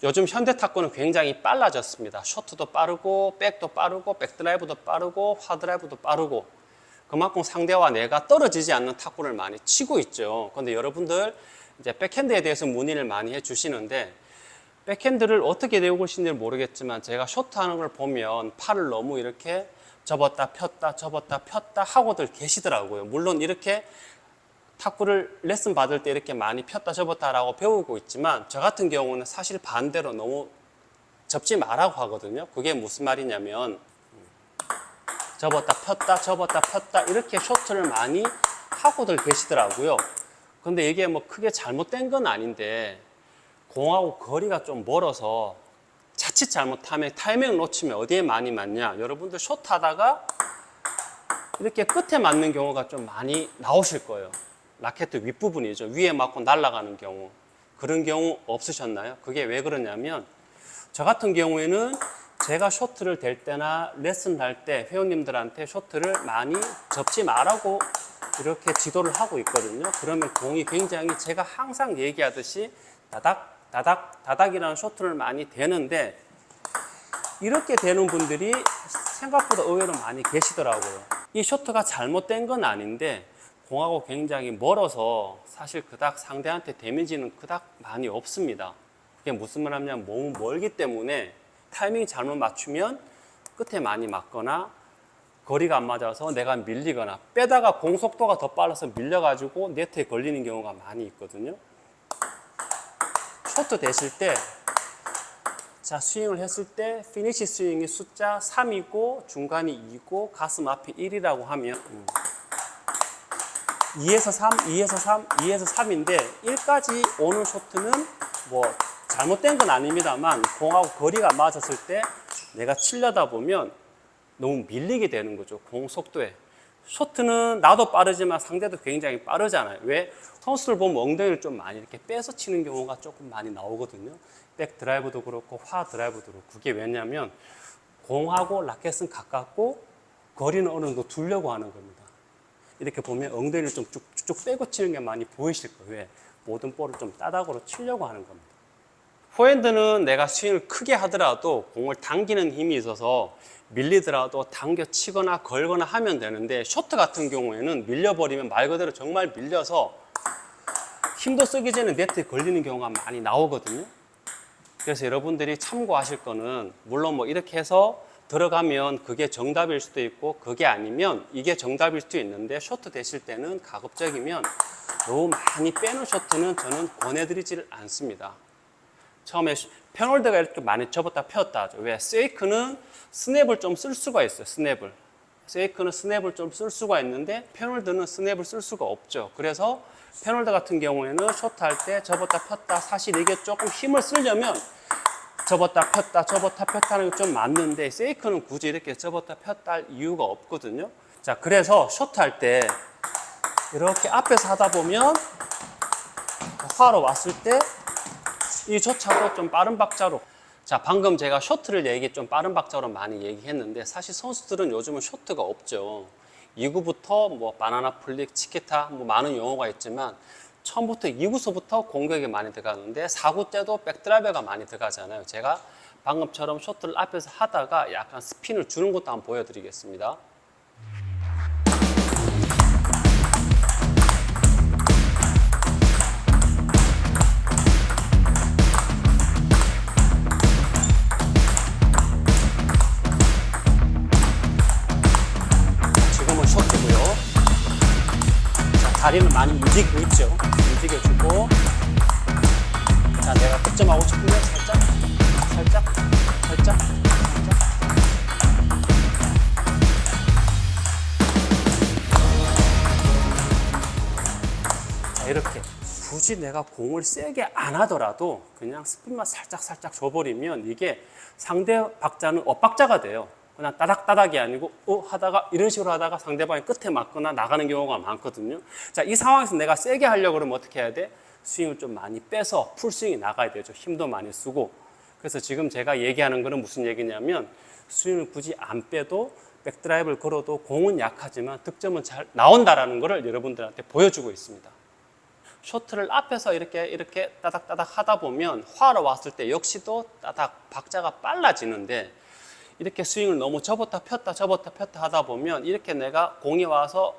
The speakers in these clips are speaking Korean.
요즘 현대 탁구는 굉장히 빨라졌습니다. 쇼트도 빠르고 백도 빠르고 백드라이브도 빠르고 하드라이브도 빠르고 그만큼 상대와 내가 떨어지지 않는 탁구를 많이 치고 있죠. 그런데 여러분들 이제 백핸드에 대해서 문의를 많이 해주시는데 백핸드를 어떻게 배우실지 모르겠지만 제가 쇼트하는 걸 보면 팔을 너무 이렇게 접었다 폈다 하고들 계시더라고요. 물론 이렇게 탁구를 레슨 받을 때 이렇게 많이 폈다 접었다라고 배우고 있지만 저 같은 경우는 사실 반대로 너무 접지 말라고 하거든요. 그게 무슨 말이냐면 접었다 폈다 이렇게 쇼트를 많이 하고들 계시더라고요. 근데 이게 뭐 크게 잘못된 건 아닌데 공하고 거리가 좀 멀어서 자칫 잘못하면 타이밍을 놓치면 어디에 많이 맞냐, 여러분들 숏 하다가 이렇게 끝에 맞는 경우가 좀 많이 나오실 거예요. 라켓 윗부분이죠. 위에 맞고 날아가는 경우. 그런 경우 없으셨나요? 그게 왜 그러냐면 저 같은 경우에는 제가 쇼트를 댈 때나 레슨 할 때 회원님들한테 쇼트를 많이 접지 말라고 이렇게 지도를 하고 있거든요. 그러면 공이 굉장히 제가 항상 얘기하듯이 다닥이라는 쇼트를 많이 대는데 이렇게 되는 분들이 생각보다 의외로 많이 계시더라고요. 이 쇼트가 잘못된 건 아닌데 공하고 굉장히 멀어서 사실 그닥 상대한테 데미지는 그닥 많이 없습니다. 그게 무슨 말이냐면 너무 멀기 때문에 타이밍 잘못 맞추면 끝에 많이 맞거나 거리가 안 맞아서 내가 밀리거나 빼다가 공 속도가 더 빨라서 밀려가지고 네트에 걸리는 경우가 많이 있거든요. 쇼트 대실 때 자, 스윙을 했을 때 피니시 스윙이 숫자 3이고 중간이 2고 가슴 앞이 1이라고 하면 2에서 3, 2에서 3, 2에서 3인데 1까지 오는 쇼트는 뭐 잘못된 건 아닙니다만 공하고 거리가 맞았을 때 내가 치려다 보면 너무 밀리게 되는 거죠. 공 속도에. 쇼트는 나도 빠르지만 상대도 굉장히 빠르잖아요. 왜? 선수들 보면 엉덩이를 좀 많이 이렇게 빼서 치는 경우가 조금 많이 나오거든요. 백 드라이브도 그렇고 화 드라이브도 그렇고. 그게 왜냐면 공하고 라켓은 가깝고 거리는 어느 정도 두려고 하는 겁니다. 이렇게 보면 엉덩이를 좀 쭉쭉 빼고 치는 게 많이 보이실 거예요. 왜? 모든 볼을 좀 따닥으로 치려고 하는 겁니다. 포핸드는 내가 스윙을 크게 하더라도 공을 당기는 힘이 있어서 밀리더라도 당겨 치거나 걸거나 하면 되는데 쇼트 같은 경우에는 밀려버리면 말 그대로 정말 밀려서 힘도 쓰기 전에 네트에 걸리는 경우가 많이 나오거든요. 그래서 여러분들이 참고하실 거는 물론 뭐 이렇게 해서 들어가면 그게 정답일 수도 있고 그게 아니면 이게 정답일 수도 있는데 쇼트 되실 때는 가급적이면 너무 많이 빼는 쇼트는 저는 권해드리지를 않습니다. 처음에 펜홀드가 이렇게 많이 접었다 폈다 하죠. 왜? 세이크는 스냅을 좀 쓸 수가 있어요. 세이크는 스냅을 좀 쓸 수가 있는데 펜홀드는 스냅을 쓸 수가 없죠. 그래서 펜홀드 같은 경우에는 쇼트 할 때 접었다 폈다 사실 이게 조금 힘을 쓰려면 접었다 폈다 하는 게 좀 맞는데 세이크는 굳이 이렇게 접었다 폈다 할 이유가 없거든요. 자, 그래서 쇼트 할 때 이렇게 앞에서 하다 보면 화로 왔을 때 이조차도 좀 빠른 박자로. 자, 방금 제가 쇼트를 좀 빠른 박자로 많이 얘기했는데 사실 선수들은 요즘은 쇼트가 없죠. 2구부터 뭐 바나나 플릭, 치키타 뭐 많은 용어가 있지만 처음부터 2구서부터 공격이 많이 들어가는데 4구 때도 백드라이브가 많이 들어가잖아요. 제가 방금처럼 쇼트를 앞에서 하다가 약간 스핀을 주는 것도 한번 보여드리겠습니다. 지금은 쇼트고요. 자, 다리는 많이 움직이고 있죠. 움직여주고, 자, 내가 득점하고 싶으면 살짝. 자, 이렇게 굳이 내가 공을 세게 안 하더라도 그냥 스핀만 살짝 줘버리면 이게 상대 박자는 엇박자가 돼요. 그냥 따닥따닥이 아니고 하다가 이런 식으로 하다가 상대방이 끝에 맞거나 나가는 경우가 많거든요. 자, 이 상황에서 내가 세게 하려고 그러면 어떻게 해야 돼? 스윙을 좀 많이 빼서 풀스윙이 나가야 되죠. 힘도 많이 쓰고. 그래서 지금 제가 얘기하는 거는 무슨 얘기냐면 스윙을 굳이 안 빼도 백드라이브를 걸어도 공은 약하지만 득점은 잘 나온다라는 거를 여러분들한테 보여주고 있습니다. 쇼트를 앞에서 이렇게 따닥따닥 하다 보면 화로 왔을 때 역시도 따닥 박자가 빨라지는데, 이렇게 스윙을 너무 접었다 폈다 하다 보면 이렇게 내가 공이 와서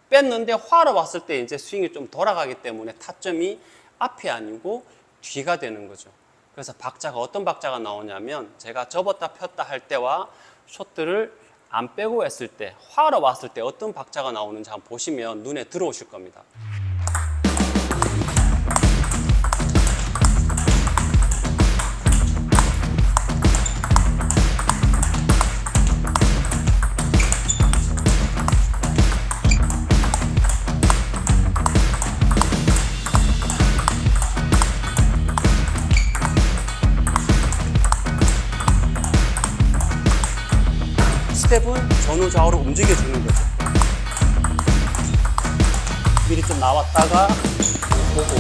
뺐는데 화로 왔을 때 이제 스윙이 좀 돌아가기 때문에 타점이 앞이 아니고 뒤가 되는 거죠. 그래서 박자가 어떤 박자가 나오냐면, 제가 접었다 폈다 할 때와 쇼트를 안 빼고 했을 때, 화로 왔을 때 어떤 박자가 나오는지 한번 보시면 눈에 들어오실 겁니다. 스텝은 전후 좌우로 움직여주는 거죠. 미리 좀 나왔다가 보고,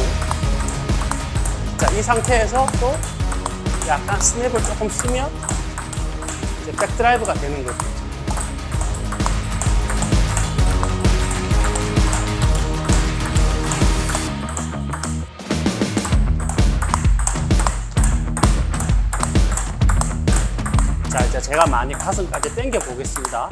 자, 이 상태에서 또 약간 스냅을 조금 쓰면 이제 백드라이브가 되는 거죠. 자, 이제 제가 많이 가슴까지 당겨 보겠습니다.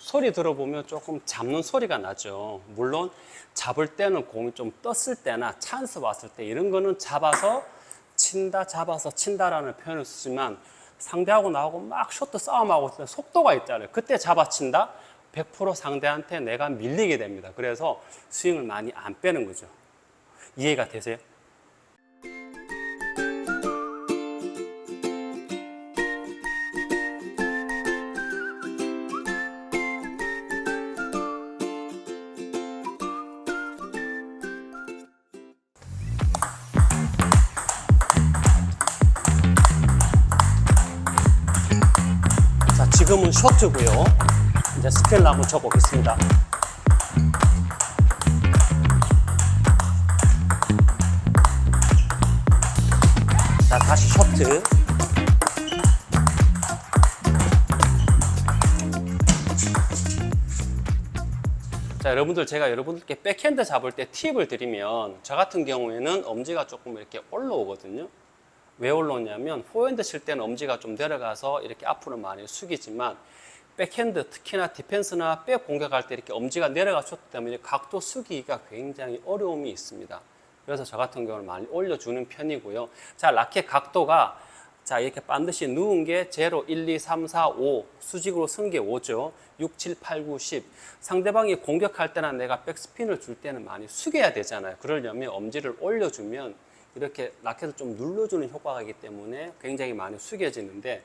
소리 들어보면 조금 잡는 소리가 나죠. 물론 잡을 때는 공이 좀 떴을 때나 찬스 왔을 때 이런 거는 잡아서 친다, 잡아서 친다라는 표현을 쓰지만, 상대하고 나하고 막 쇼트 싸움하고 있을 때 속도가 있잖아요. 그때 잡아친다? 100% 상대한테 내가 밀리게 됩니다. 그래서 스윙을 많이 안 빼는 거죠. 이해가 되세요? 지금은 쇼트고요. 이제 스케일을 한번 쳐보겠습니다. 자, 다시 쇼트. 자, 여러분들, 제가 여러분들께 백핸드 잡을 때 팁을 드리면, 저 같은 경우에는 엄지가 조금 이렇게 올라오거든요. 왜 올라오냐면, 포핸드 칠 때는 엄지가 좀 내려가서 이렇게 앞으로 많이 숙이지만, 백핸드, 특히나 디펜스나 백 공격할 때 이렇게 엄지가 내려가기 때문에 각도 숙이기가 굉장히 어려움이 있습니다. 그래서 저 같은 경우는 많이 올려주는 편이고요. 자, 라켓 각도가, 자, 이렇게 반드시 누운 게 0, 1, 2, 3, 4, 5, 수직으로 쓴 게 5죠. 6, 7, 8, 9, 10. 상대방이 공격할 때나 내가 백스핀을 줄 때는 많이 숙여야 되잖아요. 그러려면 엄지를 올려주면 이렇게 라켓을 좀 눌러주는 효과가 있기 때문에 굉장히 많이 숙여지는데,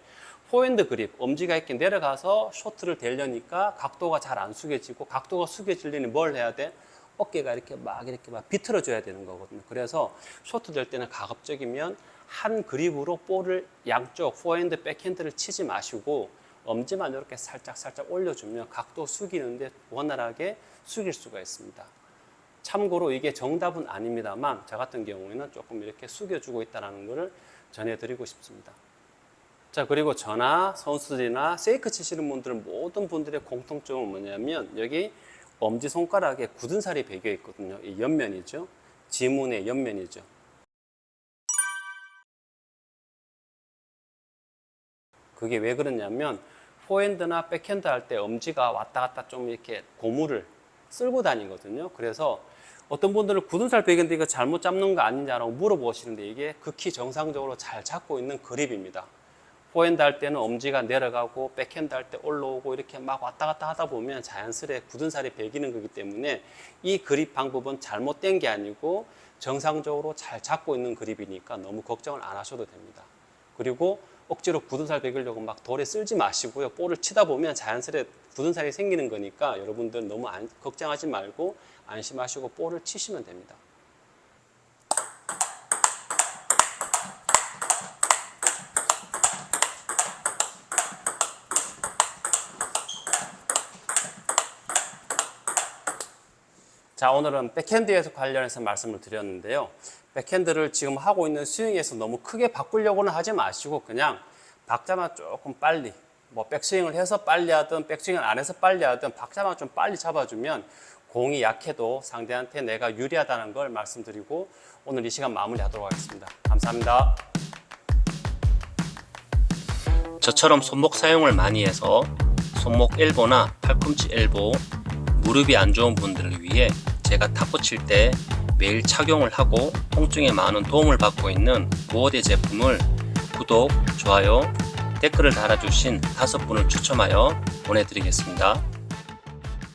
포핸드 그립, 엄지가 이렇게 내려가서 쇼트를 대려니까 각도가 잘 안 숙여지고, 각도가 숙여지려니 뭘 해야 돼? 어깨가 이렇게 막 비틀어줘야 되는 거거든요. 그래서 쇼트 될 때는 가급적이면 한 그립으로 볼을 양쪽 포핸드, 백핸드를 치지 마시고 엄지만 이렇게 살짝 올려주면 각도 숙이는데 원활하게 숙일 수가 있습니다. 참고로 이게 정답은 아닙니다만, 저 같은 경우에는 조금 이렇게 숙여주고 있다는 것을 전해드리고 싶습니다. 자, 그리고 저나 선수들이나 세이크 치시는 분들, 모든 분들의 공통점은 뭐냐면, 여기 엄지손가락에 굳은 살이 배겨 있거든요. 이 옆면이죠. 지문의 옆면이죠. 그게 왜 그러냐면, 포핸드나 백핸드 할 때 엄지가 왔다 갔다 좀 이렇게 고무를 쓸고 다니거든요. 그래서 어떤 분들은 굳은 살 배겼는데 이거 잘못 잡는 거 아니냐라고 물어보시는데, 이게 극히 정상적으로 잘 잡고 있는 그립입니다. 포핸드 할 때는 엄지가 내려가고, 백핸드 할 때 올라오고, 이렇게 막 왔다 갔다 하다 보면 자연스레 굳은 살이 배기는 거기 때문에 이 그립 방법은 잘못된 게 아니고 정상적으로 잘 잡고 있는 그립이니까 너무 걱정을 안 하셔도 됩니다. 그리고 억지로 굳은 살 배기려고 막 돌에 쓸지 마시고요. 볼을 치다 보면 자연스레 굳은 살이 생기는 거니까 여러분들 너무 걱정하지 말고 안심하시고 볼을 치시면 됩니다. 자, 오늘은 백핸드에서 관련해서 말씀을 드렸는데요. 백핸드를 지금 하고 있는 스윙에서 너무 크게 바꾸려고는 하지 마시고 그냥 박자만 조금 빨리, 뭐 백스윙을 해서 빨리 하든 백스윙을 안 해서 빨리 하든 박자만 좀 빨리 잡아주면 공이 약해도 상대한테 내가 유리하다는 걸 말씀드리고 오늘 이 시간 마무리하도록 하겠습니다. 감사합니다. 저처럼 손목 사용을 많이 해서 손목 엘보나 팔꿈치 엘보, 무릎이 안 좋은 분들을 위해 제가 탁구 칠 때 매일 착용을 하고 통증에 많은 도움을 받고 있는 보호대 제품을 구독, 좋아요, 댓글을 달아주신 5분을 추첨하여 보내드리겠습니다.